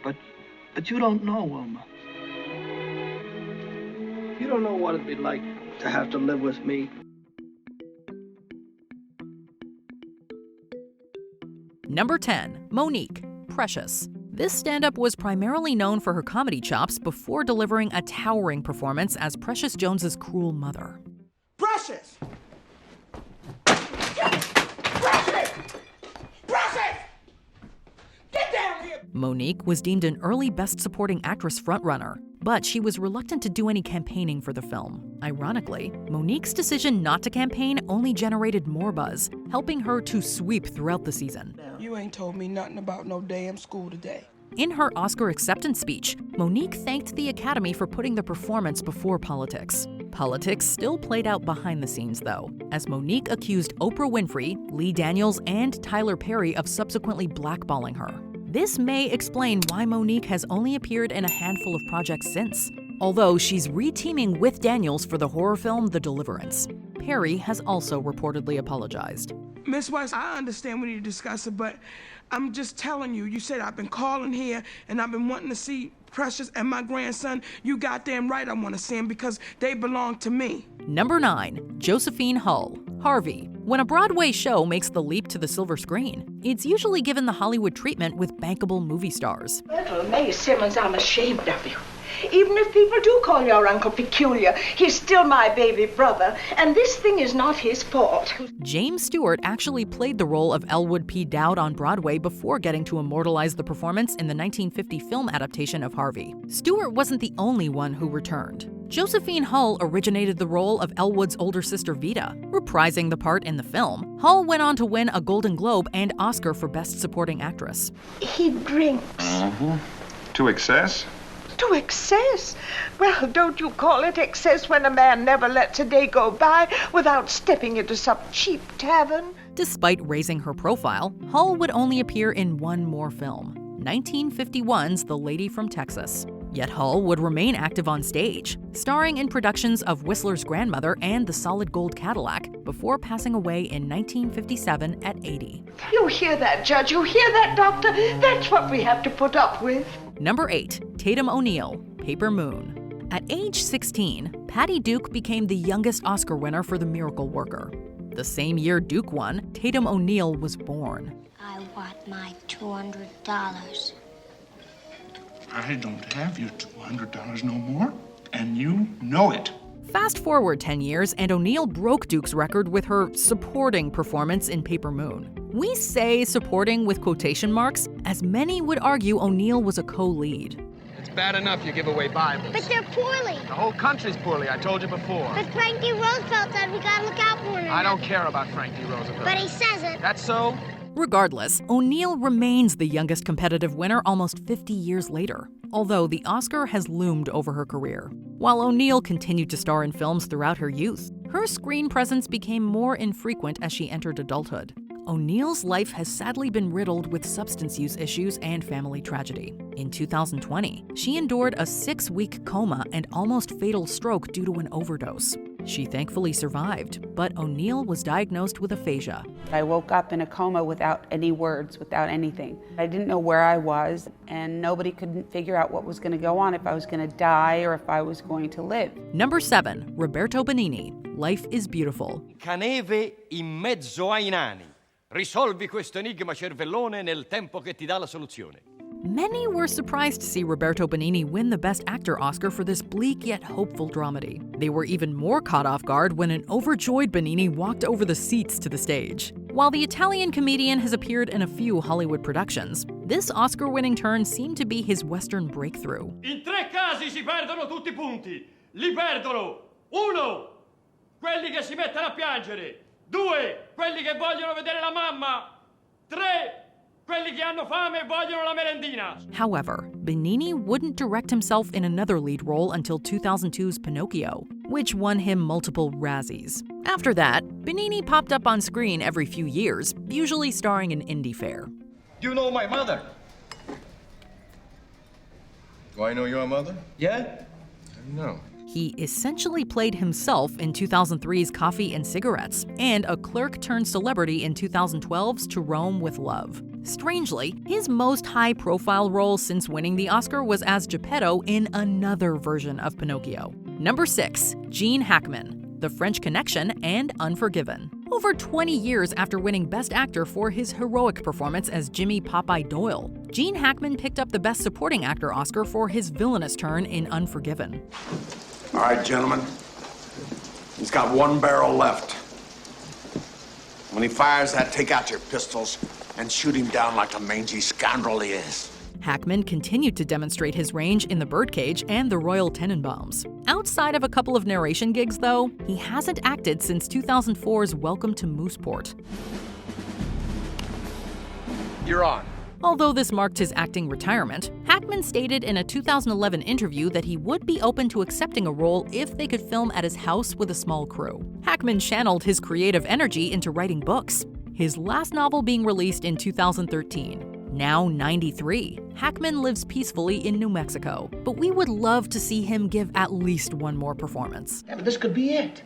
But you don't know, Wilma. You don't know what it'd be like to have to live with me. Number 10. MoNique, Precious. This stand-up was primarily known for her comedy chops before delivering a towering performance as Precious Jones's cruel mother. Precious! Precious! Precious! Get down here! MoNique was deemed an early Best Supporting Actress frontrunner, but she was reluctant to do any campaigning for the film. Ironically, MoNique's decision not to campaign only generated more buzz, helping her to sweep throughout the season. You ain't told me nothing about no damn school today. In her Oscar acceptance speech, MoNique thanked the Academy for putting the performance before politics. Politics still played out behind the scenes, though, as MoNique accused Oprah Winfrey, Lee Daniels, and Tyler Perry of subsequently blackballing her. This may explain why MoNique has only appeared in a handful of projects since, although she's re-teaming with Daniels for the horror film The Deliverance. Perry has also reportedly apologized. Miss West, I understand we need to discuss it, but I'm just telling you, you said I've been calling here and I've been wanting to see Precious and my grandson. You goddamn right I want to see them because they belong to me. Number 9. Josephine Hull, Harvey. When a Broadway show makes the leap to the silver screen, it's usually given the Hollywood treatment with bankable movie stars. Little May Simmons, I'm ashamed of you. Even if people do call your uncle peculiar, he's still my baby brother, and this thing is not his fault. James Stewart actually played the role of Elwood P. Dowd on Broadway before getting to immortalize the performance in the 1950 film adaptation of Harvey. Stewart wasn't the only one who returned. Josephine Hull originated the role of Elwood's older sister Vida. Reprising the part in the film, Hull went on to win a Golden Globe and Oscar for Best Supporting Actress. He drinks. To excess? To excess? Well, don't you call it excess when a man never lets a day go by without stepping into some cheap tavern? Despite raising her profile, Hull would only appear in one more film, 1951's The Lady from Texas. Yet Hull would remain active on stage, starring in productions of Whistler's Grandmother and The Solid Gold Cadillac, before passing away in 1957 at 80. You hear that, Judge? You hear that, Doctor? That's what we have to put up with. Number 8. Tatum ONeal, Paper Moon. At age 16, Patty Duke became the youngest Oscar winner for The Miracle Worker. The same year Duke won, Tatum ONeal was born. I want my $200. I don't have your $200 no more, and you know it. Fast forward 10 years, and ONeal broke Duke's record with her supporting performance in Paper Moon. We say supporting with quotation marks, as many would argue ONeal was a co-lead. It's bad enough you give away Bibles. But they're poorly. The whole country's poorly, I told you before. But Frankie Roosevelt said we gotta look out for one another. I don't care about Frankie Roosevelt. But he says it. That's so? Regardless, ONeal remains the youngest competitive winner almost 50 years later, although the Oscar has loomed over her career. While ONeal continued to star in films throughout her youth, her screen presence became more infrequent as she entered adulthood. ONeal's life has sadly been riddled with substance use issues and family tragedy. In 2020, she endured a 6-week coma and almost fatal stroke due to an overdose. She thankfully survived, but ONeal was diagnosed with aphasia. I woke up in a coma without any words, without anything. I didn't know where I was, and nobody could figure out what was going to go on, if I was going to die or if I was going to live. Number 7. Roberto Benigni, Life is Beautiful. Caneve in mezzo ai nani. Risolvi questo enigma cervellone nel tempo che ti dà la soluzione. Many were surprised to see Roberto Benigni win the Best Actor Oscar for this bleak yet hopeful dramedy. They were even more caught off guard when an overjoyed Benigni walked over the seats to the stage. While the Italian comedian has appeared in a few Hollywood productions, this Oscar-winning turn seemed to be his Western breakthrough. In 3 casi si perdono tutti i punti. Li perdono 1. Quelli che si mettono a piangere. 2. Quelli che vogliono vedere la mamma. 3. Quelli che hanno fame e vogliono la merendina. However, Benigni wouldn't direct himself in another lead role until 2002's Pinocchio, which won him multiple Razzies. After that, Benigni popped up on screen every few years, usually starring in indie fare. You know my mother? Do I know your mother? Yeah? No. He essentially played himself in 2003's Coffee and Cigarettes, and a clerk turned celebrity in 2012's To Rome with Love. Strangely, his most high-profile role since winning the Oscar was as Geppetto in another version of Pinocchio. Number 6. Gene Hackman, The French Connection and Unforgiven. Over 20 years after winning Best Actor for his heroic performance as Jimmy Popeye Doyle, Gene Hackman picked up the Best Supporting Actor Oscar for his villainous turn in Unforgiven. All right, gentlemen. He's got one barrel left. When he fires that, take out your pistols and shoot him down like the mangy scoundrel he is. Hackman continued to demonstrate his range in The Birdcage and The Royal Tenenbaums. Outside of a couple of narration gigs, though, he hasn't acted since 2004's Welcome to Mooseport. You're on. Although this marked his acting retirement, Hackman stated in a 2011 interview that he would be open to accepting a role if they could film at his house with a small crew. Hackman channeled his creative energy into writing books, his last novel being released in 2013. Now 93, Hackman lives peacefully in New Mexico, but we would love to see him give at least one more performance. Yeah, but this could be it.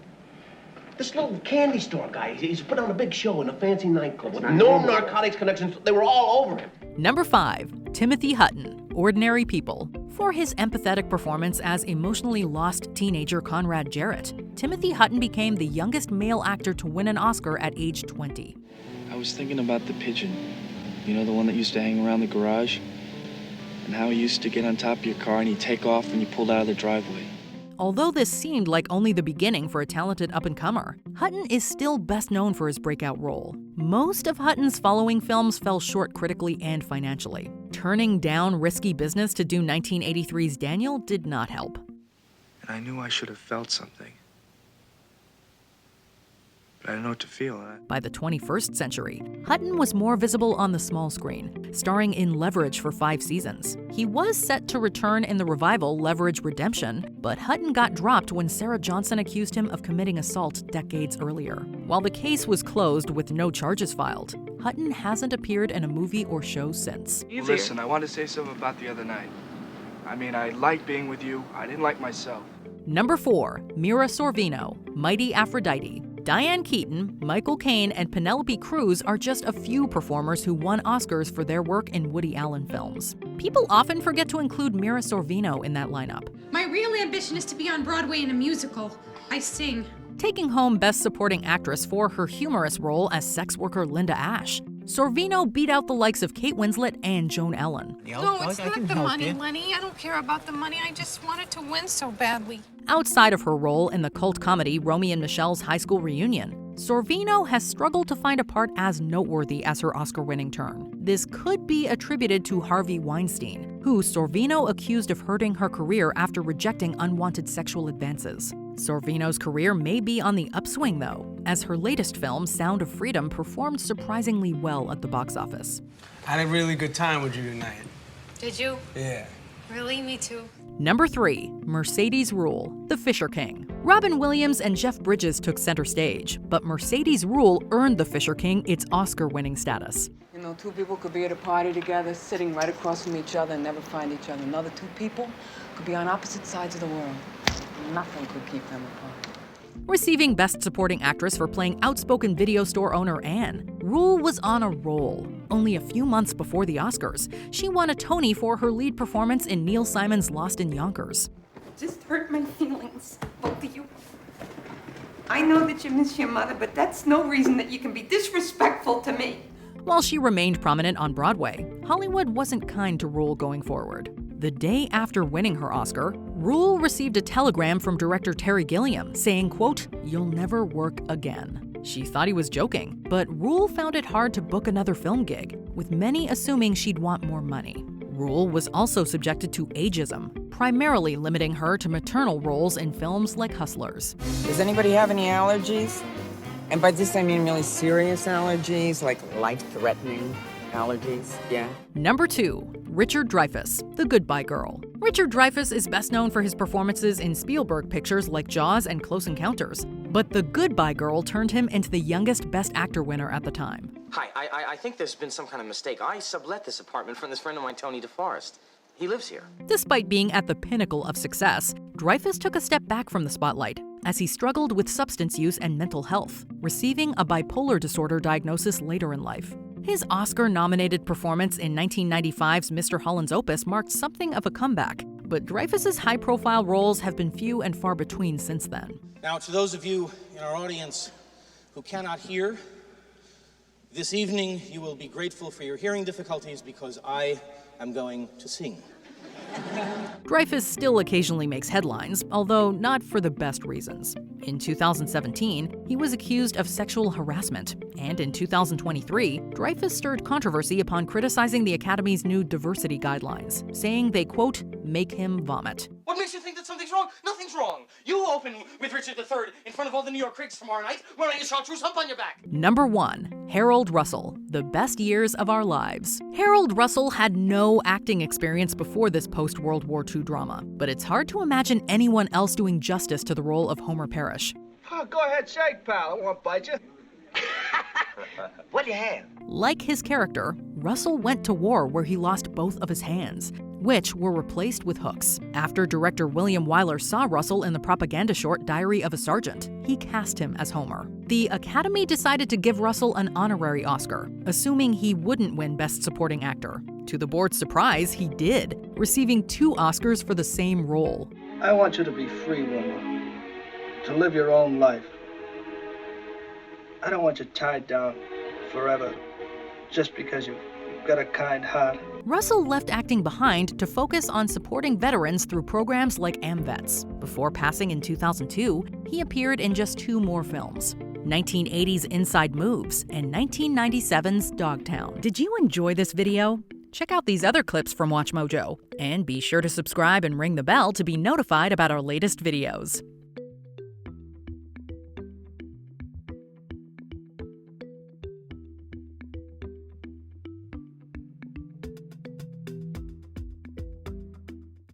This little candy store guy, he's put on a big show in a fancy nightclub with no narcotics connections. They were all over him. Number 5. Timothy Hutton, Ordinary People. For his empathetic performance as emotionally lost teenager Conrad Jarrett, Timothy Hutton became the youngest male actor to win an Oscar at age 20. I was thinking about the pigeon. You know, the one that used to hang around the garage? And how he used to get on top of your car and he'd take off when you pulled out of the driveway. Although this seemed like only the beginning for a talented up-and-comer, Hutton is still best known for his breakout role. Most of Hutton's following films fell short critically and financially. Turning down risky business to do 1983's Daniel did not help. And I knew I should have felt something. But I didn't know what to feel. By the 21st century, Hutton was more visible on the small screen, starring in Leverage for 5 seasons. He was set to return in the revival Leverage Redemption, but Hutton got dropped when Sarah Johnson accused him of committing assault decades earlier. While the case was closed with no charges filed, Hutton hasn't appeared in a movie or show since. Listen, I wanted to say something about the other night. I mean, I liked being with you. I didn't like myself. Number 4. Mira Sorvino, Mighty Aphrodite. Diane Keaton, Michael Caine, and Penelope Cruz are just a few performers who won Oscars for their work in Woody Allen films. People often forget to include Mira Sorvino in that lineup. My real ambition is to be on Broadway in a musical. I sing. Taking home Best Supporting Actress for her humorous role as sex worker Linda Ash, Sorvino beat out the likes of Kate Winslet and Joan Ellen. No, it's not the money, Lenny. I don't care about the money. I just wanted to win so badly. Outside of her role in the cult comedy Romy and Michelle's High School Reunion, Sorvino has struggled to find a part as noteworthy as her Oscar-winning turn. This could be attributed to Harvey Weinstein, who Sorvino accused of hurting her career after rejecting unwanted sexual advances. Sorvino's career may be on the upswing, though, as her latest film, Sound of Freedom, performed surprisingly well at the box office. I had a really good time with you tonight. Did you? Yeah. Really? Me too. Number 3. Mercedes Ruehl, The Fisher King. Robin Williams and Jeff Bridges took center stage, but Mercedes Ruehl earned The Fisher King its Oscar-winning status. You know, 2 people could be at a party together, sitting right across from each other and never find each other. Another 2 people could be on opposite sides of the world. Nothing could keep them apart. Receiving Best Supporting Actress for playing outspoken video store owner Anne, Ruehl was on a roll. Only a few months before the Oscars, she won a Tony for her lead performance in Neil Simon's Lost in Yonkers. Just hurt my feelings, both of you. I know that you miss your mother, but that's no reason that you can be disrespectful to me. While she remained prominent on Broadway, Hollywood wasn't kind to Ruehl going forward. The day after winning her Oscar, Ruehl received a telegram from director Terry Gilliam saying, quote, "You'll never work again." She thought he was joking, but Ruehl found it hard to book another film gig, with many assuming she'd want more money. Ruehl was also subjected to ageism, primarily limiting her to maternal roles in films like Hustlers. Does anybody have any allergies? And by this I mean really serious allergies, like life-threatening allergies, yeah? Number 2. Richard Dreyfuss, The Goodbye Girl. Richard Dreyfuss is best known for his performances in Spielberg pictures like Jaws and Close Encounters, but The Goodbye Girl turned him into the youngest Best Actor winner at the time. Hi, I think there's been some kind of mistake. I sublet this apartment from this friend of mine, Tony DeForest. He lives here. Despite being at the pinnacle of success, Dreyfuss took a step back from the spotlight as he struggled with substance use and mental health, receiving a bipolar disorder diagnosis later in life. His Oscar-nominated performance in 1995's Mr. Holland's Opus marked something of a comeback, but Dreyfuss's high-profile roles have been few and far between since then. Now, to those of you in our audience who cannot hear, this evening you will be grateful for your hearing difficulties because I am going to sing. Dreyfuss still occasionally makes headlines, although not for the best reasons. In 2017, he was accused of sexual harassment, and in 2023, Dreyfuss stirred controversy upon criticizing the Academy's new diversity guidelines, saying they, quote, make him vomit. What makes you think that something's wrong? Nothing's wrong. You open with Richard III in front of all the New York Critics tomorrow night wearing a chartreuse hump on your back. Number 1. Harold Russell, The Best Years of Our Lives. Harold Russell had no acting experience before this post-World War II drama, but it's hard to imagine anyone else doing justice to the role of Homer Parrish. Oh, go ahead, shake, pal. I won't bite you. What do you have? Like his character, Russell went to war where he lost both of his hands, which were replaced with hooks. After director William Wyler saw Russell in the propaganda short Diary of a Sergeant, he cast him as Homer. The Academy decided to give Russell an honorary Oscar, assuming he wouldn't win Best Supporting Actor. To the board's surprise, he did, receiving 2 Oscars for the same role. I want you to be free, Wilma, to live your own life. I don't want you tied down forever just because you've got a kind heart. Russell left acting behind to focus on supporting veterans through programs like AmVets. Before passing in 2002, he appeared in just 2 more films, 1980's Inside Moves and 1997's Dogtown. Did you enjoy this video? Check out these other clips from MsMojo, and be sure to subscribe and ring the bell to be notified about our latest videos.